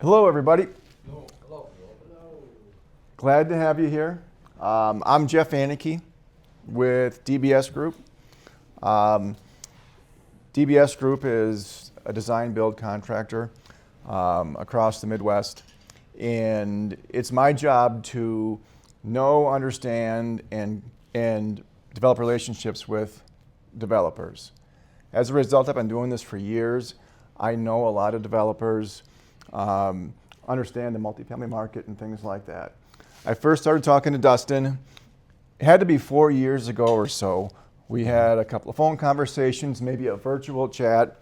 Hello, everybody. Hello. Hello. Glad to have you here. I'm Jeff Anike with DBS Group. DBS Group is a design build contractor across the Midwest, and it's my job to know, understand, and develop relationships with developers. As a result, I've been doing this for years. I know a lot of developers, understand the multifamily market and things like that. I first started talking to Dusten. It had to be 4 years ago or so. We had a couple of phone conversations, maybe a virtual chat,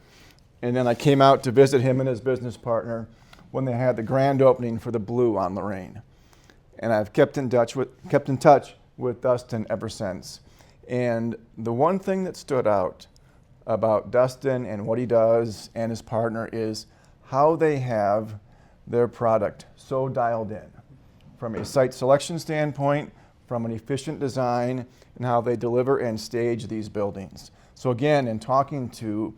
and then I came out to visit him and his business partner when they had the grand opening for the Blue on Lorraine. And I've kept in touch with Dusten ever since. And the one thing that stood out about Dusten and what he does and his partner is how they have their product so dialed in from a site selection standpoint, from an efficient design, and how they deliver and stage these buildings. So again, in talking to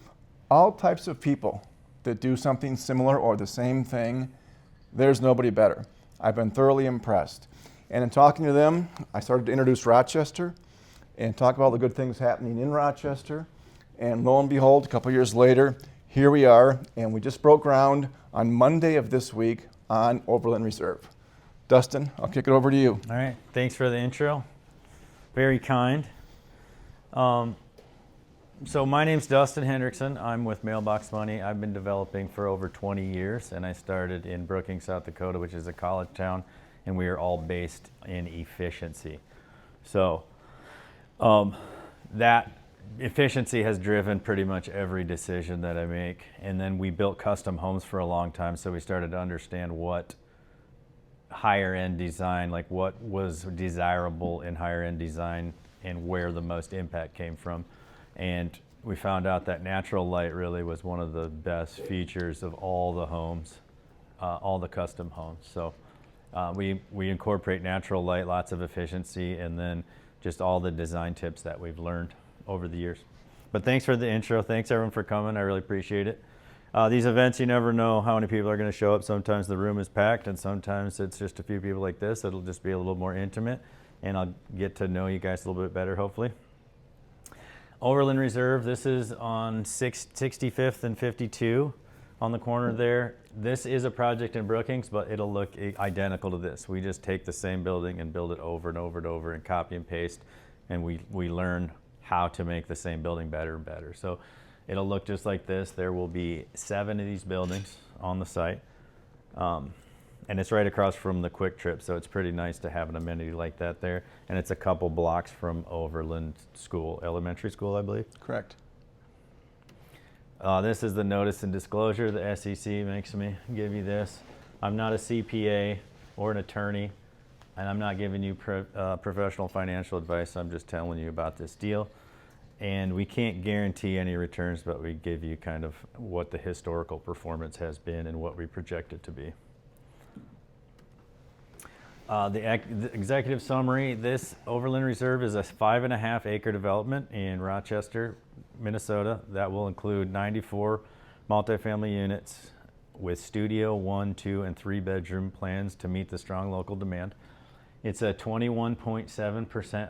all types of people that do something similar or the same thing, there's nobody better. I've been thoroughly impressed. And in talking to them, I started to introduce Rochester and talk about the good things happening in Rochester. And lo and behold, a couple years later, here we are, and we just broke ground on Monday of this week on Overland Reserve. Dusten, I'll kick it over to you. All right, thanks for the intro. Very kind. So my name's Dusten Hendrickson. I'm with Mailbox Money. I've been developing for over 20 years, and I started in Brookings, South Dakota, which is a college town, and we are all based in efficiency. So that efficiency has driven pretty much every decision that I make. And then we built custom homes for a long time, so we started to understand what higher end design, like what was desirable in higher end design and where the most impact came from. And we found out that natural light really was one of the best features of all the homes, all the custom homes. So we incorporate natural light, lots of efficiency, and then just all the design tips that we've learned over the years. But thanks for the intro. Thanks everyone for coming. I really appreciate it. These events, you never know how many people are going to show up. Sometimes the room is packed, and sometimes it's just a few people like this. It'll just be a little more intimate, and I'll get to know you guys a little bit better, hopefully. Overland Reserve, this is on 65th and 52 on the corner there. This is a project in Brookings, but it'll look identical to this. We just take the same building and build it over and over and over and copy and paste, and we learn how to make the same building better and better. So it'll look just like this. There will be 7 of these buildings on the site. And it's right across from the Quick Trip, so it's pretty nice to have an amenity like that there. And it's a couple blocks from Overland School, elementary school, I believe. Correct. This is the notice and disclosure. The SEC makes me give you this. I'm not a CPA or an attorney, and I'm not giving you professional financial advice. I'm just telling you about this deal. And we can't guarantee any returns, but we give you kind of what the historical performance has been and what we project it to be. The executive summary, this Overland Reserve is a 5.5 acre development in Rochester, Minnesota, that will include 94 multifamily units with studio 1, 2, and 3 bedroom plans to meet the strong local demand. It's a 21.7%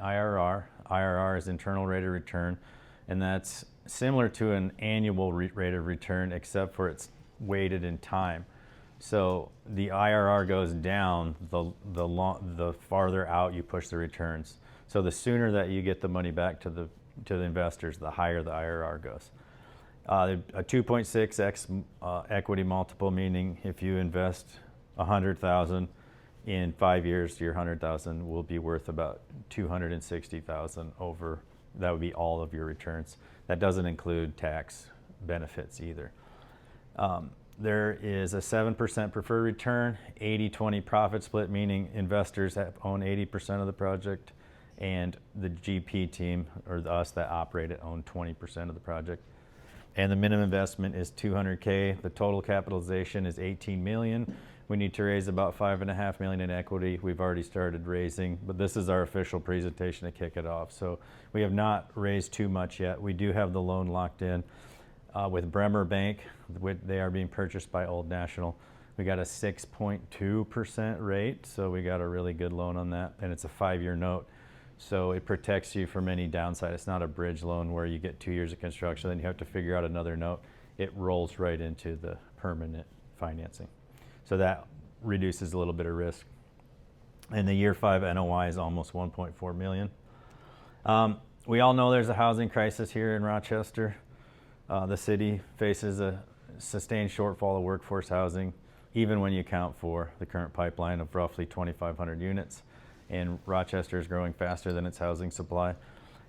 IRR. IRR is internal rate of return, and that's similar to an annual rate of return, except for it's weighted in time. So the IRR goes down the farther out you push the returns. So the sooner that you get the money back to the investors, the higher the IRR goes. A 2.6x equity multiple, meaning if you invest $100,000 in 5 years, your $100,000 will be worth about $260,000 over. That would be all of your returns. That doesn't include tax benefits either. There is a 7% preferred return, 80-20 profit split, meaning investors own 80% of the project, and the GP team, or us that operate it, own 20% of the project. And the minimum investment is $200K. The total capitalization is $18 million. We need to raise about $5.5 million in equity. We've already started raising, but this is our official presentation to kick it off. So we have not raised too much yet. We do have the loan locked in with Bremer Bank. They are being purchased by Old National, We got a 6.2% rate, so we got a really good loan on that, and it's a 5-year note. So it protects you from any downside. It's not a bridge loan where you get 2 years of construction, then you have to figure out another note. It rolls right into the permanent financing. So that reduces a little bit of risk. And the year 5 NOI is almost 1.4 million. We all know there's a housing crisis here in Rochester. The city faces a sustained shortfall of workforce housing, even when you account for the current pipeline of roughly 2,500 units. And Rochester is growing faster than its housing supply.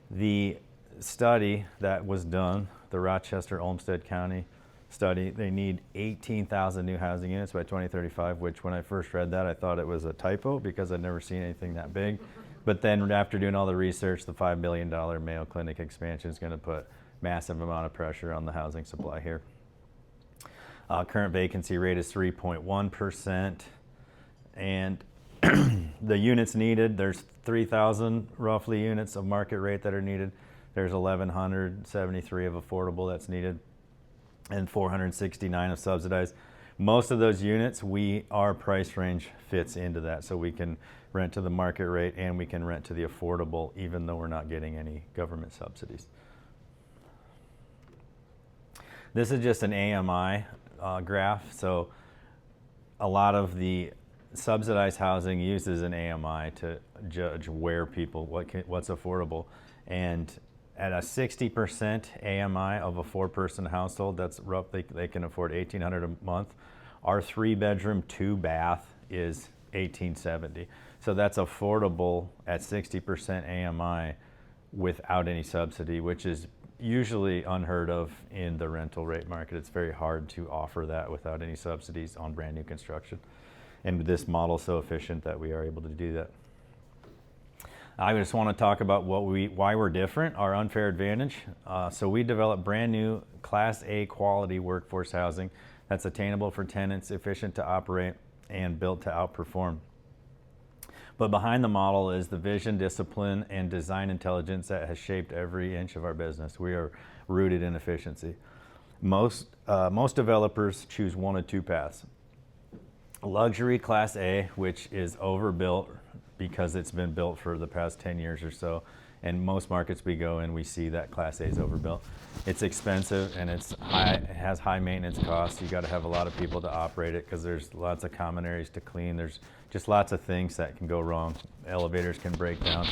The study that was done, the Rochester-Olmsted County study, they need 18,000 new housing units by 2035, which when I first read that, I thought it was a typo because I'd never seen anything that big. But then after doing all the research, the $5 billion Mayo Clinic expansion is going to put massive amount of pressure on the housing supply here. Current vacancy rate is 3.1%. And the units needed, there's 3,000 roughly units of market rate that are needed. There's 1,173 of affordable that's needed and 469 of subsidized. Most of those units, our price range fits into that. So we can rent to the market rate and we can rent to the affordable even though we're not getting any government subsidies. This is just an AMI graph. So a lot of the subsidized housing uses an AMI to judge where people, what's affordable. And at a 60% AMI of a 4-person household, that's roughly, they can afford $1,800 a month. Our 3-bedroom, 2-bath is $1,870. So that's affordable at 60% AMI without any subsidy, which is usually unheard of in the rental rate market. It's very hard to offer that without any subsidies on brand new construction. And this model is so efficient that we are able to do that. I just want to talk about why we're different, our unfair advantage. So we develop brand new Class A quality workforce housing that's attainable for tenants, efficient to operate, and built to outperform. But behind the model is the vision, discipline, and design intelligence that has shaped every inch of our business. We are rooted in efficiency. Most developers choose one of two paths. Luxury Class A, which is overbuilt because it's been built for the past 10 years or so. And most markets we go in, we see that Class A is overbuilt. It's expensive and it has high maintenance costs. You got to have a lot of people to operate it because there's lots of common areas to clean. There's just lots of things that can go wrong. Elevators can break down.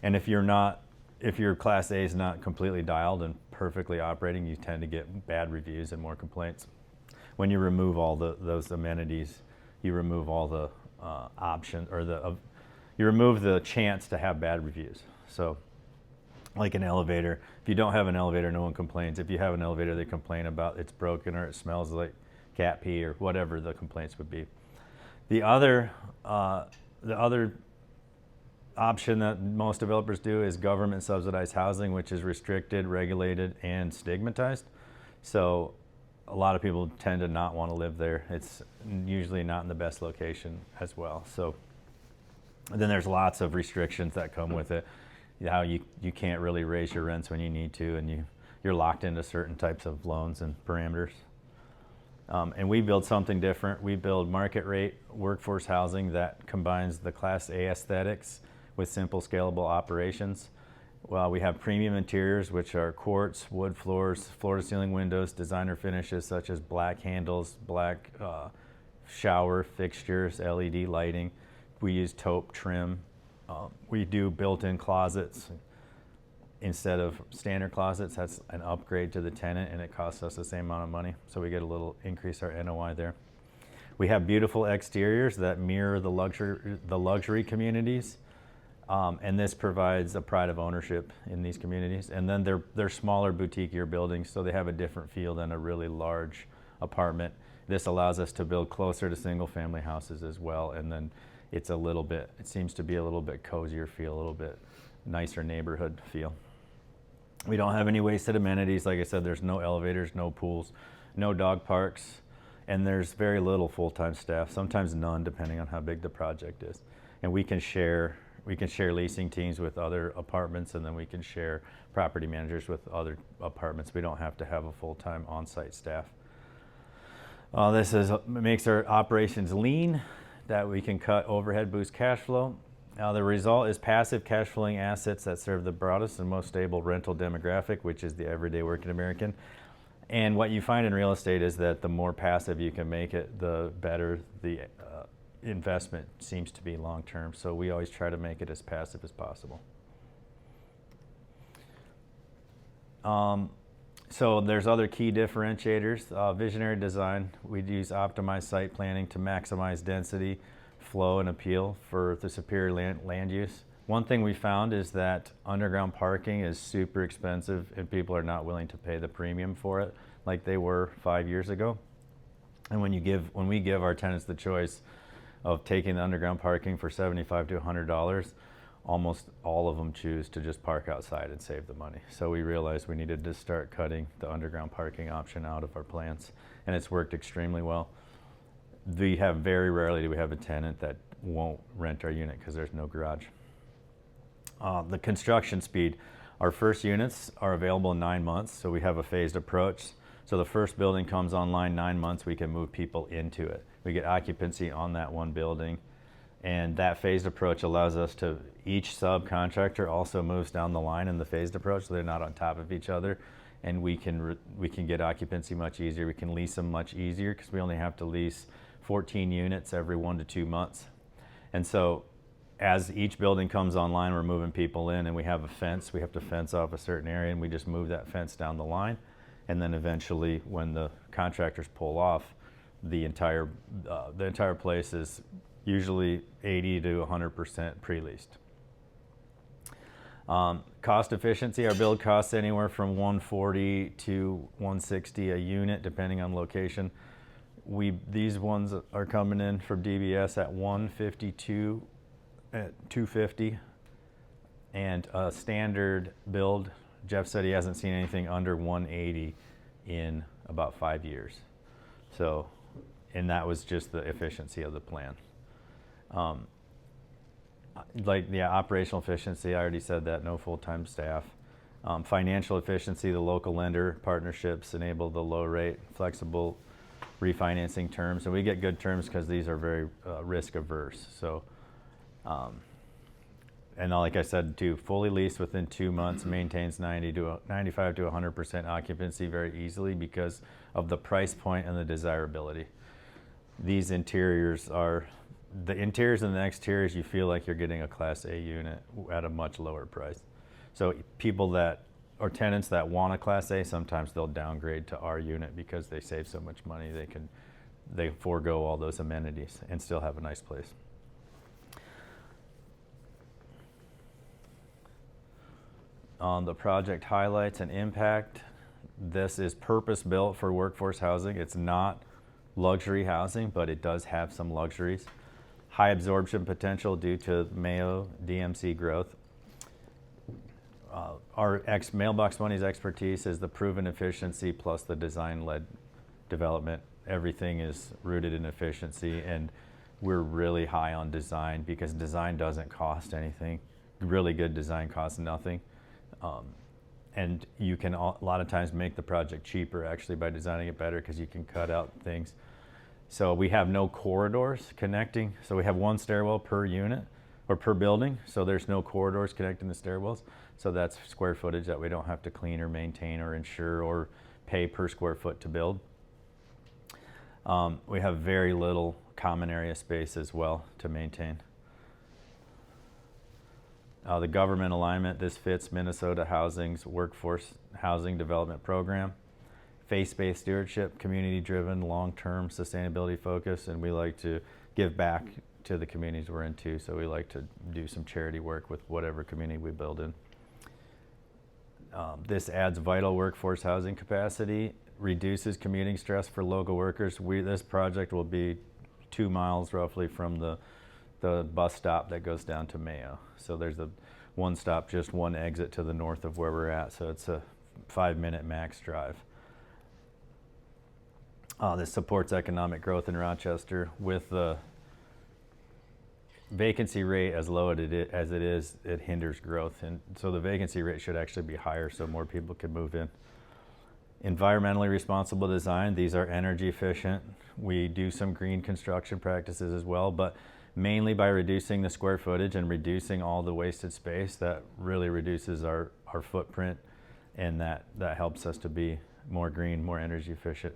And if your Class A is not completely dialed and perfectly operating, you tend to get bad reviews and more complaints. When you remove all those amenities, you remove all the options, or you remove the chance to have bad reviews. So like an elevator, if you don't have an elevator, no one complains. If you have an elevator, they complain about it's broken or it smells like cat pee or whatever the complaints would be. The other option that most developers do is government subsidized housing, which is restricted, regulated, and stigmatized. So a lot of people tend to not want to live there. It's usually not in the best location as well. So then there's lots of restrictions that come with it. How you can't really raise your rents when you need to, and you're locked into certain types of loans and parameters. And we build something different. We build market rate workforce housing that combines the Class A aesthetics with simple scalable operations. Well, we have premium interiors, which are quartz, wood floors, floor-to-ceiling windows, designer finishes such as black handles, black shower fixtures, LED lighting. We use taupe trim. We do built-in closets instead of standard closets. That's an upgrade to the tenant, and it costs us the same amount of money, so we get a little increase our NOI there. We have beautiful exteriors that mirror the luxury communities. And this provides a pride of ownership in these communities. And then they're smaller, boutiquier buildings, so they have a different feel than a really large apartment. This allows us to build closer to single-family houses as well. And then it seems to be a little bit cozier feel, a little bit nicer neighborhood feel. We don't have any wasted amenities. Like I said, there's no elevators, no pools, no dog parks, and there's very little full-time staff, sometimes none, depending on how big the project is. And we can share leasing teams with other apartments, and then we can share property managers with other apartments. We don't have to have a full-time on-site staff. Makes our operations lean, that we can cut overhead, boost cash flow. The result is passive cash flowing assets that serve the broadest and most stable rental demographic, which is the everyday working American. And what you find in real estate is that the more passive you can make it, the better the investment seems to be long term. So we always try to make it as passive as possible. So there's other key differentiators. Visionary design. We use optimized site planning to maximize density, flow, and appeal for the superior land use. One thing we found is that underground parking is super expensive and people are not willing to pay the premium for it like they were 5 years ago. And when we give our tenants the choice of taking the underground parking for $75 to $100, almost all of them choose to just park outside and save the money. So we realized we needed to start cutting the underground parking option out of our plans, and it's worked extremely well. Very rarely do we have a tenant that won't rent our unit because there's no garage. The construction speed. Our first units are available in 9 months, so we have a phased approach. So the first building comes online 9 months, we can move people into it. We get occupancy on that one building. And that phased approach allows us to, each subcontractor also moves down the line in the phased approach, so they're not on top of each other. And we can get occupancy much easier. We can lease them much easier because we only have to lease 14 units every 1 to 2 months. And so as each building comes online, we're moving people in, and we have a fence. We have to fence off a certain area, and we just move that fence down the line. And then eventually, when the contractors pull off, the entire place is usually 80 to 100% pre-leased. Cost efficiency, our build costs anywhere from $140 to $160 a unit, depending on location. These ones are coming in from DBS at $152 at $250, and a standard build, Jeff said he hasn't seen anything under $180 in about 5 years. So, and that was just the efficiency of the plan. Operational efficiency, I already said that, no full-time staff. Financial efficiency, the local lender partnerships enable the low rate, flexible refinancing terms, and we get good terms because these are very risk averse. So, and like I said, too, fully leased within 2 months, maintains 95 to 100% occupancy very easily because of the price point and the desirability. These interiors are, the interiors and the exteriors, you feel like you're getting a Class A unit at a much lower price. So people that, or tenants that want a Class A, sometimes they'll downgrade to our unit because they save so much money, they forego all those amenities and still have a nice place. On the project highlights and impact, this is purpose-built for workforce housing. It's not luxury housing, but it does have some luxuries. High absorption potential due to Mayo DMC growth. Our Mailbox Money's expertise is the proven efficiency plus the design-led development. Everything is rooted in efficiency, and we're really high on design because design doesn't cost anything. Really good design costs nothing. And you can a lot of times make the project cheaper actually by designing it better because you can cut out things. So we have no corridors connecting. So we have one stairwell per unit or per building. So there's no corridors connecting the stairwells. So that's square footage that we don't have to clean or maintain or insure or pay per square foot to build. We have very little common area space as well to maintain. The government alignment, this fits Minnesota Housing's workforce housing development program. Faith-based stewardship, community-driven, long-term sustainability focus, and we like to give back to the communities we're in too, so we like to do some charity work with whatever community we build in. This adds vital workforce housing capacity, reduces commuting stress for local workers. This project will be 2 miles roughly from the bus stop that goes down to Mayo. So there's a one stop, just one exit to the north of where we're at. So it's a 5-minute max drive. This supports economic growth in Rochester with the vacancy rate as low as it is, it hinders growth. And so the vacancy rate should actually be higher so more people can move in. Environmentally responsible design. These are energy efficient. We do some green construction practices as well, but mainly by reducing the square footage and reducing all the wasted space, that really reduces our footprint, and that helps us to be more green, more energy efficient.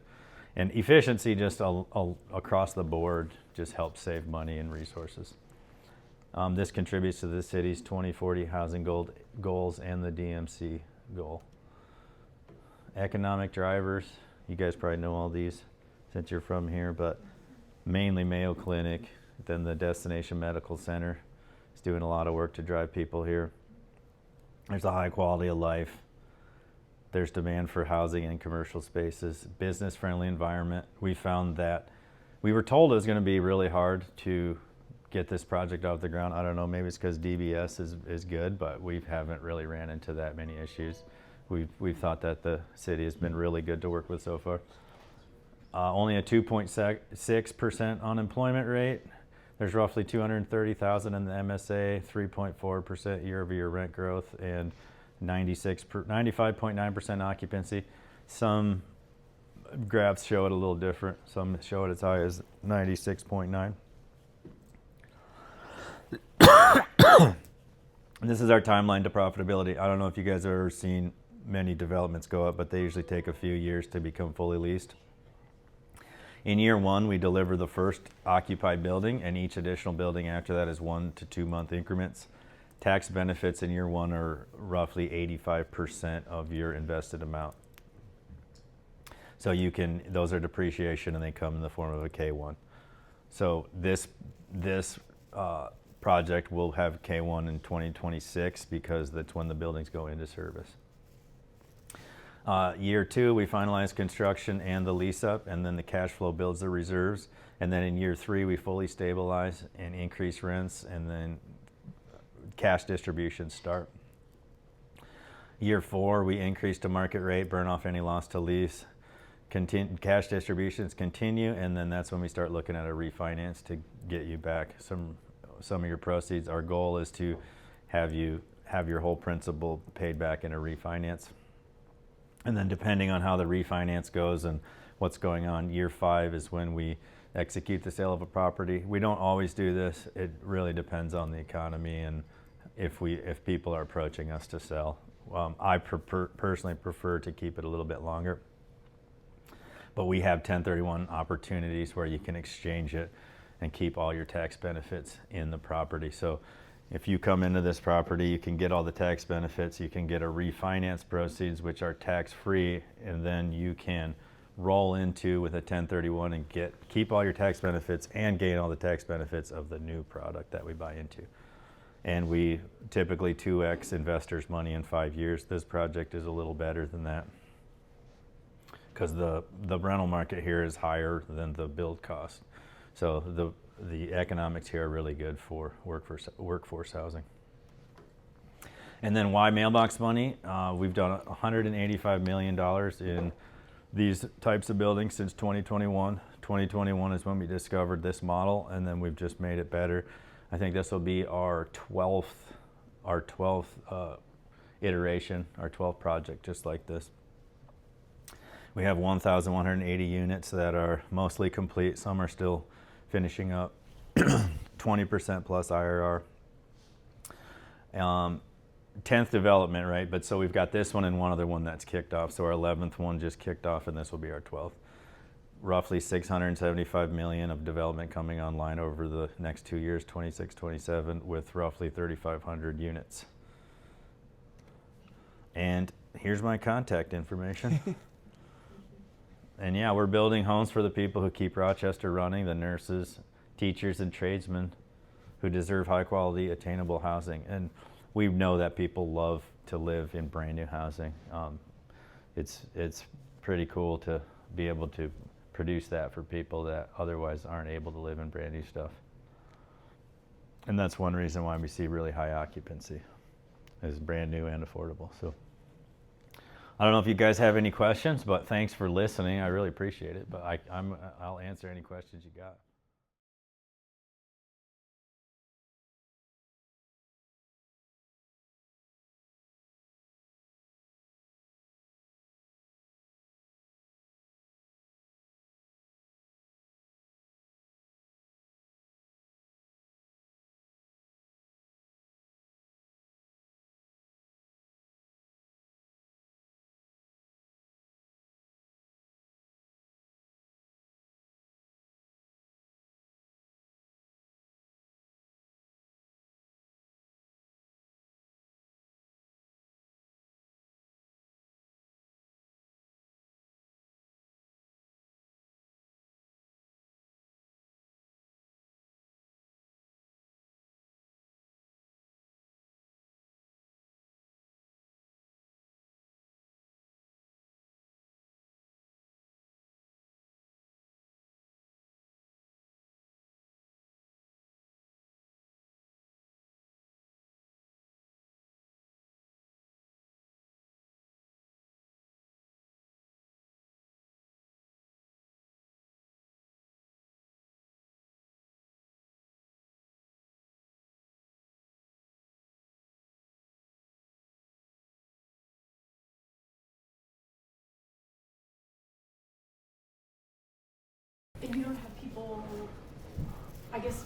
And efficiency just across the board just helps save money and resources. This contributes to the city's 2040 housing goals and the DMC goal. Economic drivers, you guys probably know all these since you're from here, but mainly Mayo Clinic, then the Destination Medical Center is doing a lot of work to drive people here. There's a high quality of life. There's demand for housing and commercial spaces, business-friendly environment. We found that we were told it was going to be really hard to get this project off the ground. I don't know, maybe it's because DBS is good, but we haven't really ran into that many issues. We've thought that the city has been really good to work with so far. Only a 2.6% unemployment rate. There's roughly 230,000 in the MSA, 3.4% year-over-year rent growth, and 95.9% occupancy. Some graphs show it a little different. Some show it as high as 96.9. This is our timeline to profitability. I don't know if you guys have ever seen many developments go up, but they usually take a few years to become fully leased. In year one, we deliver the first occupied building, and each additional building after that is 1 to 2 month increments. Tax benefits in year one are roughly 85% of your invested amount. So those are depreciation, and they come in the form of a K1. So this project will have K1 in 2026 because that's when the buildings go into service. Year two, we finalize construction and the lease up, and then the cash flow builds the reserves. And then in year three, we fully stabilize and increase rents, and then cash distributions start. Year four, we increase to market rate, burn off any loss to lease. Cash distributions continue, and then that's when we start looking at a refinance to get you back some of your proceeds. Our goal is to have your whole principal paid back in a refinance. And then depending on how the refinance goes and what's going on, year five is when we execute the sale of a property. We don't always do this. It really depends on the economy and if people are approaching us to sell. I personally prefer to keep it a little bit longer. But we have 1031 opportunities where you can exchange it and keep all your tax benefits in the property. So if you come into this property, you can get all the tax benefits, you can get a refinance proceeds, which are tax-free, and then you can roll into with a 1031 and keep all your tax benefits and gain all the tax benefits of the new product that we buy into. And we typically 2x investors' money in 5 years. This project is a little better than that because the rental market here is higher than the build cost. So the economics here are really good for workforce housing. And then why Mailbox Money? We've done $185 million in these types of buildings since 2021. 2021 is when we discovered this model, and then we've just made it better. I think this will be our 12th iteration, our 12th project just like this. We have 1,180 units that are mostly complete. Some are still finishing up. 20% plus IRR. 10th development, right? But so we've got this one and one other one that's kicked off. So our 11th one just kicked off, and this will be our 12th. Roughly $675 million of development coming online over the next 2 years, 26, 27, with roughly 3,500 units. And here's my contact information. And yeah, we're building homes for the people who keep Rochester running, the nurses, teachers, and tradesmen who deserve high quality, attainable housing. And we know that people love to live in brand new housing. It's pretty cool to be able to produce that for people that otherwise aren't able to live in brand new stuff. And that's one reason why we see really high occupancy, is brand new and affordable. So I don't know if you guys have any questions, but thanks for listening. I really appreciate it. But I'll answer any questions you got. And you don't have people, I guess,